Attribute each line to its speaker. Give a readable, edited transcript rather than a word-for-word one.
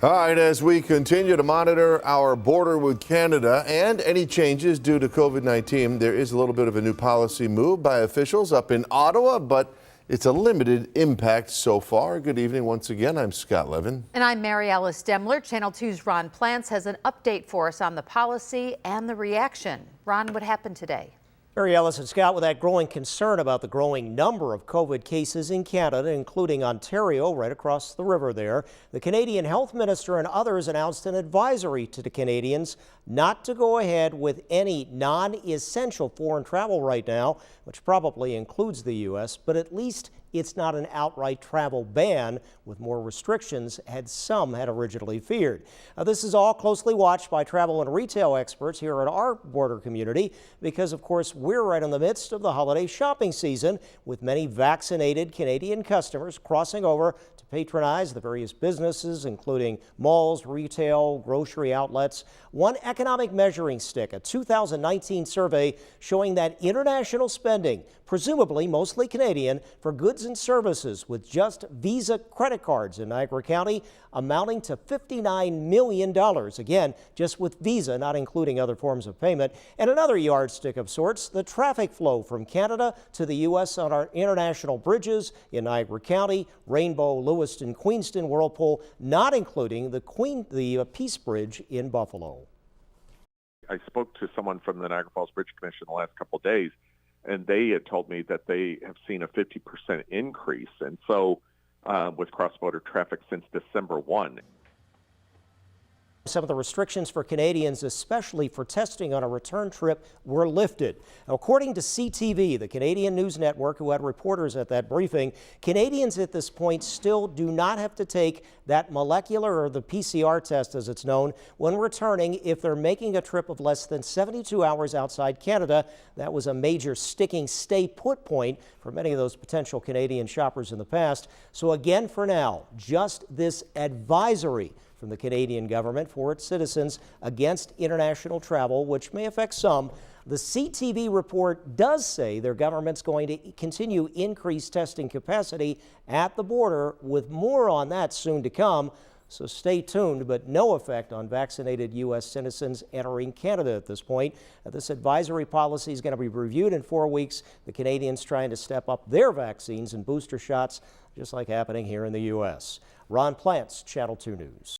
Speaker 1: All right, as we continue to monitor our border with Canada and any changes due to COVID-19, there is a little bit of a new policy move by officials up in Ottawa, but it's a limited impact so far. Good evening once again. I'm Scott Levin.
Speaker 2: And I'm Mary Alice Demler. Channel 2's Ron Plants has an update for us on the policy and the reaction. Ron, what happened today?
Speaker 3: Mary Alice and Scott, with that growing concern about the growing number of COVID cases in Canada, including Ontario, right across the river there, the Canadian Health Minister and others announced an advisory to the Canadians not to go ahead with any non-essential foreign travel right now, which probably includes the U.S., but at least it's not an outright travel ban with more restrictions some had originally feared. Now, this is all closely watched by travel and retail experts here in our border community because, of course, we're right in the midst of the holiday shopping season with many vaccinated Canadian customers crossing over to patronize the various businesses, including malls, retail, grocery outlets. One economic measuring stick, a 2019 survey showing that international spending, presumably mostly Canadian, for goods and services with just Visa credit cards in Niagara County amounting to $59 million. Again, just with Visa, not including other forms of payment. And another yardstick of sorts, the traffic flow from Canada to the U.S. on our international bridges in Niagara County, Rainbow, Lewiston, Queenston, Whirlpool, not including the Peace Bridge in Buffalo.
Speaker 4: I spoke to someone from the Niagara Falls Bridge Commission the last couple of days, and they had told me that they have seen a 50% increase, and so with cross-border traffic since December 1.
Speaker 3: Some of the restrictions for Canadians, especially for testing on a return trip, were lifted. Now, according to CTV, the Canadian news network, who had reporters at that briefing, Canadians at this point still do not have to take that molecular or the PCR test, as it's known, when returning if they're making a trip of less than 72 hours outside Canada. That was a major sticking stay-put point for many of those potential Canadian shoppers in the past. So again, for now, just this advisory from the Canadian government for its citizens against international travel, which may affect some. The CTV report does say their government's going to continue increased testing capacity at the border, with more on that soon to come. So stay tuned, but no effect on vaccinated U.S. citizens entering Canada at this point. This advisory policy is going to be reviewed in 4 weeks. The Canadians trying to step up their vaccines and booster shots, just like happening here in the U.S. Ron Plants, Channel 2 News.